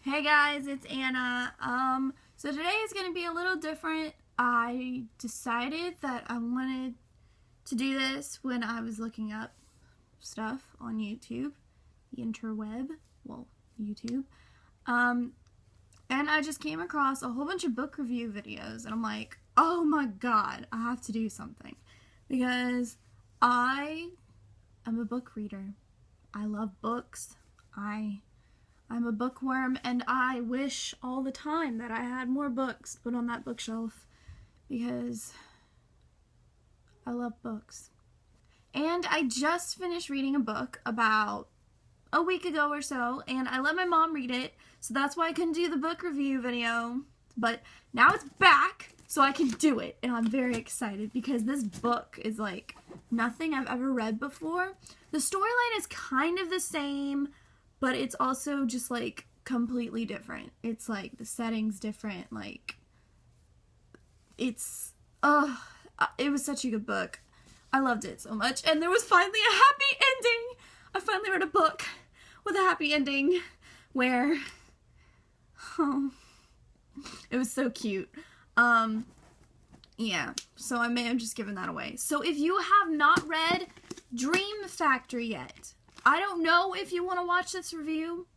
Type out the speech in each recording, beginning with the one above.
Hey guys, it's Anna. So today is going to be a little different. I decided that I wanted to do this when I was looking up stuff on YouTube, the interweb, well, YouTube. And I just came across a whole bunch of book review videos, and I'm like, oh my god, I have to do something. Because I am a book reader. I love books. I'm a bookworm, and I wish all the time that I had more books put on that bookshelf because I love books. And I just finished reading a book about a week ago or so, and I let my mom read it, so that's why I couldn't do the book review video. But now it's back, so I can do it, and I'm very excited because this book is like nothing I've ever read before. The storyline is kind of the same, but it's also just like completely different. It's like the setting's different. Like it was such a good book. I loved it so much, and there was finally a happy ending. I finally read a book with a happy ending where it was so cute. Yeah, so I may have just given that away. So if you have not read Dream Factory yet, I don't know if you want to watch this review,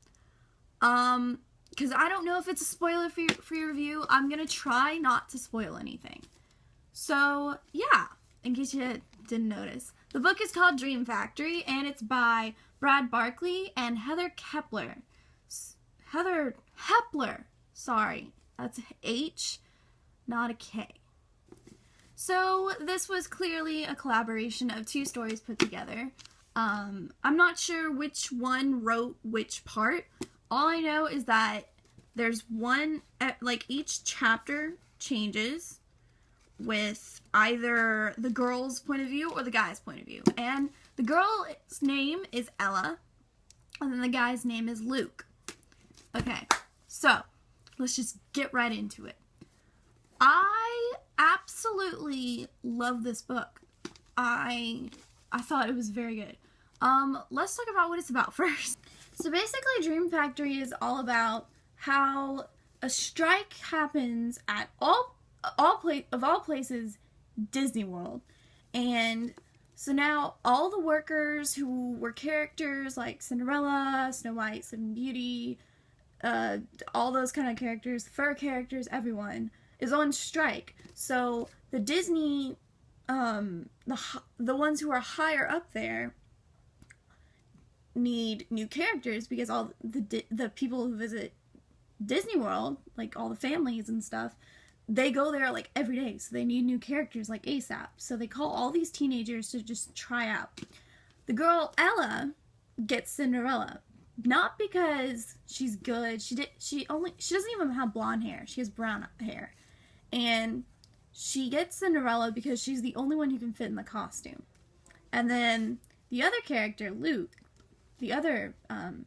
because I don't know if it's a spoiler for your review. I'm going to try not to spoil anything. So, yeah, in case you didn't notice. The book is called Dream Factory, and it's by Brad Barkley and Heather Kepler. Heather Hepler, sorry, that's H, not a K. So, this was clearly a collaboration of two stories put together. I'm not sure which one wrote which part. All I know is that there's one, like each chapter changes with either the girl's point of view or the guy's point of view. And the girl's name is Ella, and then the guy's name is Luke. Okay, so let's just get right into it. I absolutely love this book. I thought it was very good. Let's talk about what it's about first. So basically, Dream Factory is all about how a strike happens at of all places, Disney World. And so now all the workers who were characters like Cinderella, Snow White, Sleeping Beauty, all those kind of characters, fur characters, everyone is on strike. So the Disney, the ones who are higher up there need new characters because all the people who visit Disney World, like all the families and stuff, they go there like every day, so they need new characters like ASAP. So they call all these teenagers to just try out. The girl Ella gets Cinderella, not because she's good. She doesn't even have blonde hair. She has brown hair, and she gets Cinderella because she's the only one who can fit in the costume. And then the other character, Luke, the other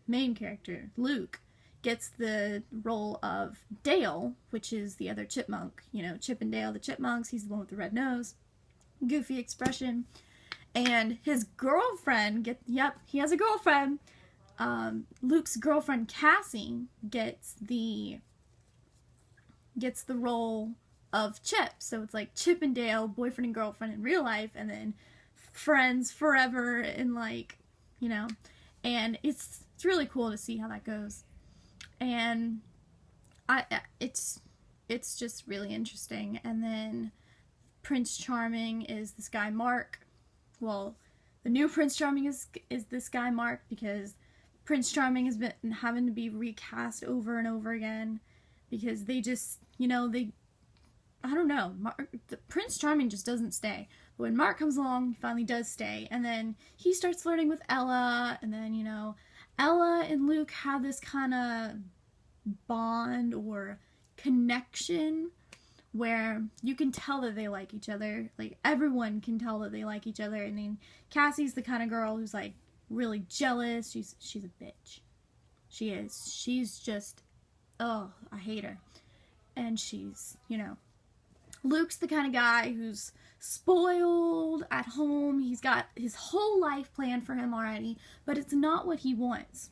main character, Luke, gets the role of Dale, which is the other chipmunk. You know, Chip and Dale, the chipmunks. He's the one with the red nose, goofy expression. And his girlfriend, he has a girlfriend. Luke's girlfriend, Cassie, gets the role of Chip. So it's like Chip and Dale, boyfriend and girlfriend in real life, and then friends forever in, like, you know. And it's really cool to see how that goes. And it's just really interesting. And then Prince Charming is this guy Mark. Well, the new Prince Charming is this guy Mark, because Prince Charming has been having to be recast over and over again because they just, you know, I don't know, Prince Charming just doesn't stay. But when Mark comes along, he finally does stay. And then he starts flirting with Ella, and then, you know, Ella and Luke have this kind of bond or connection where you can tell that they like each other. Like, everyone can tell that they like each other. And then Cassie's the kind of girl who's, like, really jealous. She's a bitch. She is. She's just, oh, I hate her. And she's, you know, Luke's the kind of guy who's spoiled at home. He's got his whole life planned for him already, but it's not what he wants.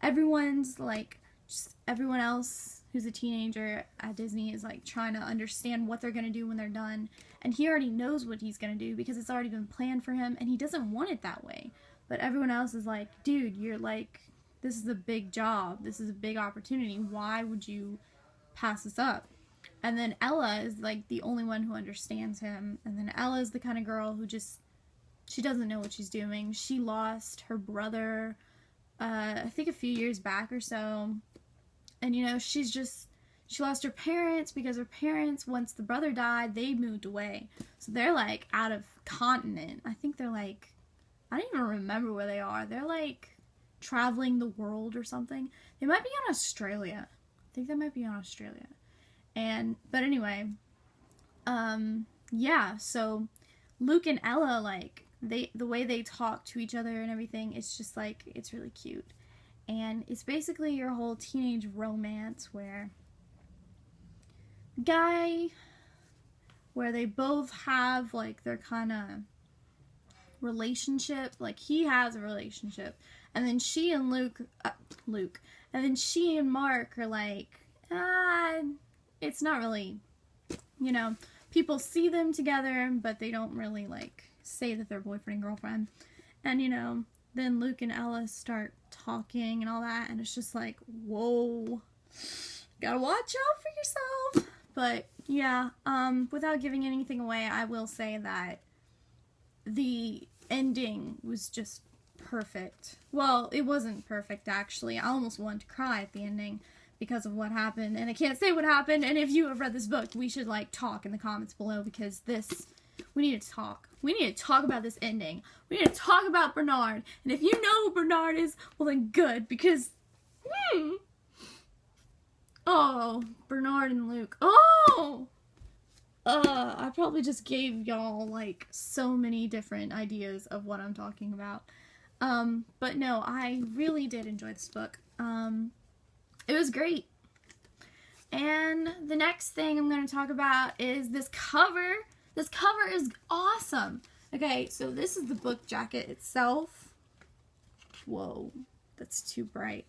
Everyone's like just everyone else who's a teenager at Disney is like trying to understand what they're going to do when they're done. And he already knows what he's going to do because it's already been planned for him, and he doesn't want it that way. But everyone else is like, dude, you're like, this is a big job. This is a big opportunity. Why would you pass this up? And then Ella is like the only one who understands him. And then Ella is the kind of girl who just, she doesn't know what she's doing. She lost her brother, I think a few years back or so. And, you know, she lost her parents because her parents, once the brother died, they moved away. So they're, like, out of continent. I think they're, like, I don't even remember where they are. They're, like, traveling the world or something. They might be in Australia. I think they might be in Australia. But anyway, yeah, so Luke and Ella, like, the way they talk to each other and everything, it's just, like, it's really cute. And it's basically your whole teenage romance where they both have, like, their kind of relationship. Like, he has a relationship. And then she and and then she and Mark are like, it's not really, you know, people see them together, but they don't really, like, say that they're boyfriend and girlfriend. And, you know, then Luke and Ella start talking and all that, and it's just like, whoa, gotta watch out for yourself. But yeah, without giving anything away, I will say that the ending was just perfect. Well, it wasn't perfect, actually. I almost wanted to cry at the ending because of what happened, and I can't say what happened. And if you have read this book, we should, like, talk in the comments below, because we need to talk. We need to talk about this ending. We need to talk about Bernard. And if you know who Bernard is, well then good, because, oh, Bernard and Luke. Oh! I probably just gave y'all, like, so many different ideas of what I'm talking about. But no, I really did enjoy this book. It was great. And the next thing I'm going to talk about is this cover. This cover is awesome. Okay, so this is the book jacket itself. Whoa, that's too bright.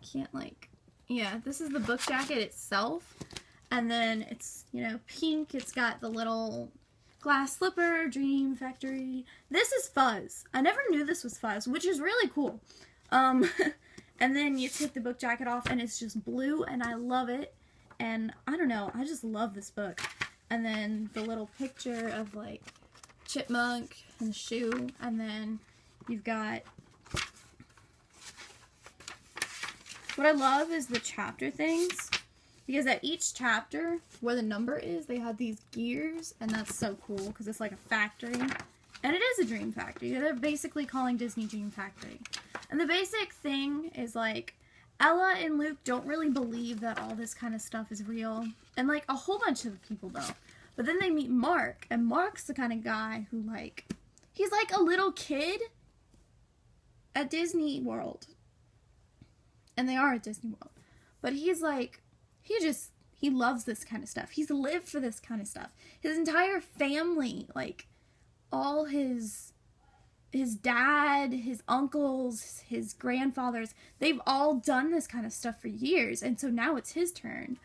Can't, like, yeah, this is the book jacket itself. And then it's, you know, pink. It's got the little glass slipper, Dream Factory. This is fuzz. I never knew this was fuzz, which is really cool. And then you take the book jacket off and it's just blue, and I love it. And I don't know, I just love this book. And then the little picture of, like, chipmunk and the shoe. And then you've got, what I love is the chapter things. Because at each chapter, where the number is, they have these gears. And that's so cool, because it's like a factory. And it is a dream factory. They're basically calling Disney Dream Factory. And the basic thing is, like, Ella and Luke don't really believe that all this kind of stuff is real. And, like, a whole bunch of people don't. But then they meet Mark. And Mark's the kind of guy who, like, he's like a little kid at Disney World. And they are at Disney World. But he's, like, he loves this kind of stuff. He's lived for this kind of stuff. His entire family, like, all his dad, his uncles, his grandfathers, they've all done this kind of stuff for years. And so now it's his turn.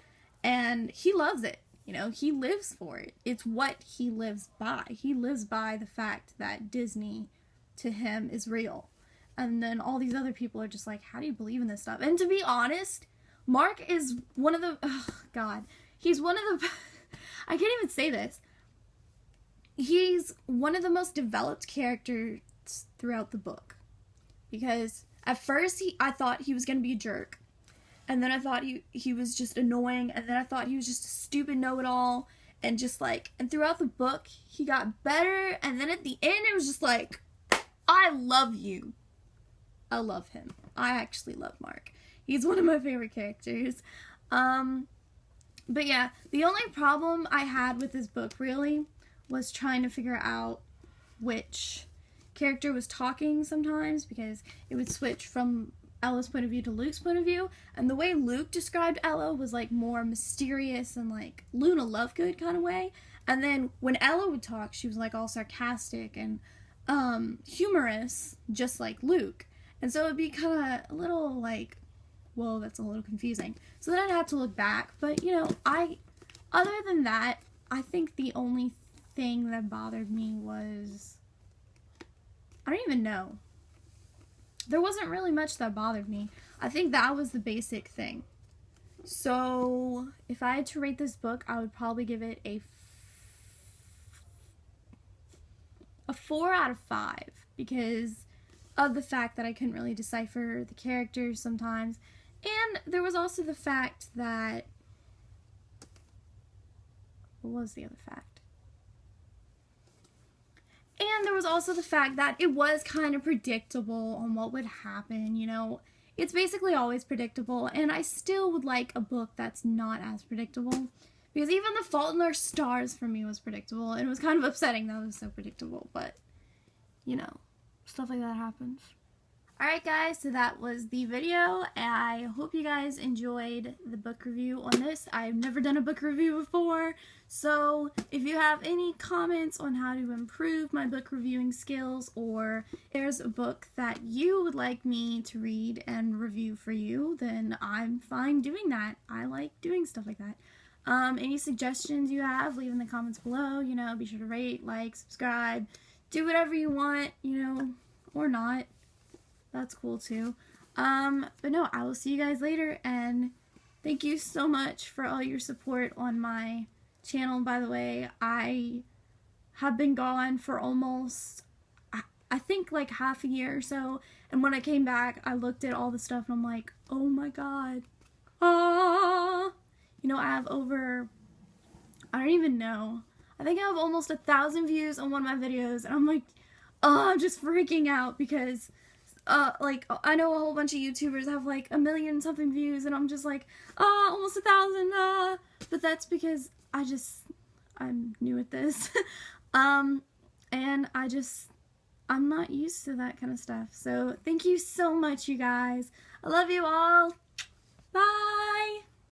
And he loves it. You know, he lives for it. It's what he lives by. He lives by the fact that Disney, to him, is real. And then all these other people are just like, how do you believe in this stuff? And to be honest, Mark is one of the, oh God, he's one of the, I can't even say this. He's one of the most developed characters throughout the book. Because at first I thought he was going to be a jerk. And then I thought he was just annoying. And then I thought he was just a stupid know-it-all. And just like, and throughout the book, he got better. And then at the end, it was just like, I love you. I love him. I actually love Mark. He's one of my favorite characters. But yeah, the only problem I had with this book, really, was trying to figure out which character was talking sometimes, because it would switch from Ella's point of view to Luke's point of view, and the way Luke described Ella was, like, more mysterious and, like, Luna Lovegood kind of way, and then when Ella would talk, she was, like, all sarcastic and humorous, just like Luke, and so it'd be kind of a little, like, whoa, that's a little confusing. So then I'd have to look back. But, you know, other than that, I think the only thing that bothered me was, I don't even know. There wasn't really much that bothered me. I think that was the basic thing. So if I had to rate this book, I would probably give it a 4 out of 5 because of the fact that I couldn't really decipher the characters sometimes. And there was also the fact that, what was the other fact? And there was also the fact that it was kind of predictable on what would happen, you know. It's basically always predictable, and I still would like a book that's not as predictable. Because even The Fault in Our Stars for me was predictable, and it was kind of upsetting that it was so predictable, but, you know, stuff like that happens. Alright guys, so that was the video. I hope you guys enjoyed the book review on this. I've never done a book review before, so if you have any comments on how to improve my book reviewing skills, or there's a book that you would like me to read and review for you, then I'm fine doing that. I like doing stuff like that. Any suggestions you have, leave in the comments below. You know, be sure to rate, like, subscribe, do whatever you want, you know, or not. That's cool too. But no, I will see you guys later, and thank you so much for all your support on my channel. By the way, I have been gone for almost, I think like half a year or so, and when I came back, I looked at all the stuff and I'm like, oh my god. You know, I have over, I don't even know, I think I have almost 1,000 views on one of my videos, and I'm like, I'm just freaking out because like, I know a whole bunch of YouTubers have like 1 million something views, and I'm just like, almost 1,000, but that's because I'm new at this, and I'm not used to that kind of stuff. So thank you so much, you guys. I love you all. Bye.